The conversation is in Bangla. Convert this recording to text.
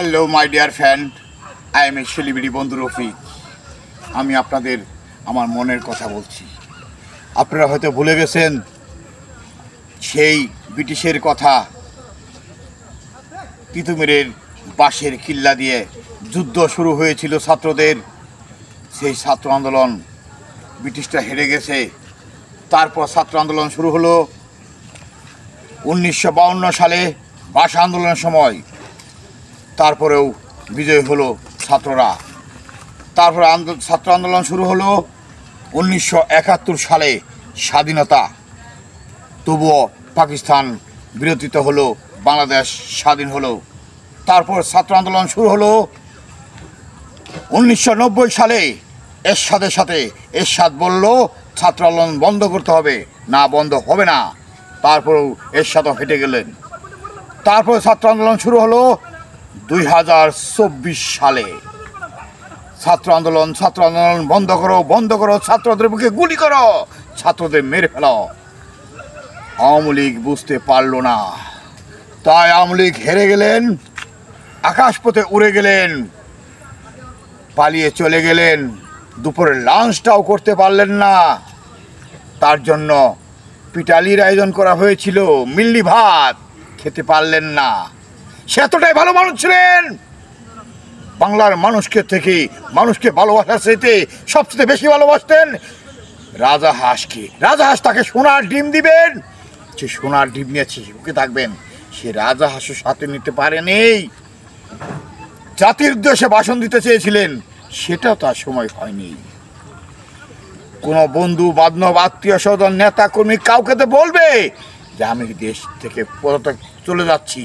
Hello my dear friend, I M A celebrity বন্ধু রফিক। আমি আপনাদের আমার মনের কথা বলছি। আপনারা হয়তো ভুলে গেছেন সেই ব্রিটিশের কথা। তিতুমিরের বাঁশের কিল্লা দিয়ে যুদ্ধ শুরু হয়েছিল ছাত্রদের। সেই ছাত্র আন্দোলন ব্রিটিশরা হেরে গেছে। তারপর ছাত্র আন্দোলন শুরু হলো 1952 সালে ভাষা আন্দোলনের সময়। তারপরেও বিজয় হলো ছাত্ররা। তারপরে ছাত্র আন্দোলন শুরু হলো 1971 সালে স্বাধীনতা। তবুও পাকিস্তান বিরোধিত হলো, বাংলাদেশ স্বাধীন হলো। তারপর ছাত্র আন্দোলন শুরু হলো 1990 সালে এরশাদের সাথে। এরশাদ বলল ছাত্র আন্দোলন বন্ধ করতে হবে, না বন্ধ হবে না। তারপরেও এরশাদও হেঁটে গেলেন। তারপর ছাত্র আন্দোলন শুরু হলো 2024 সালে। ছাত্র আন্দোলন বন্ধ করো, বন্ধ করো, ছাত্রদের বুকে গুলি করো, ছাত্রদের মেরে ফেলো। আওয়ামী লীগ বুঝতে পারল না, তাই আওয়ামী লীগ হেরে গেলেন, আকাশপথে উড়ে গেলেন, পালিয়ে চলে গেলেন। দুপুরের লাঞ্চটাও করতে পারলেন না। তার জন্য পিটালির আয়োজন করা হয়েছিল, মিল্লি ভাত খেতে পারলেন না। সে এতটাই ভালো মানুষ ছিলেন, বাংলার মানুষকে ভালোবাসার চাইতে সবচেয়ে বেশি ভালোবাসতেন রাজাহাঁসকে। রাজাহাঁস তাকে সোনার ডিম দিবেন, সে সোনার ডিম নিয়ে সুখে থাকবেন। সে রাজাহাঁসও সাথে নিতে পারেনি। জাতির উদ্দেশ্যে ভাষণ দিতে চেয়েছিলেন, সেটাও তার সময় হয়নি। কোনো বন্ধু বান্ধব আত্মীয় স্বজন নেতা কর্মী কাউকে তো বলবে যে আমি দেশ থেকে পলাতক চলে যাচ্ছি।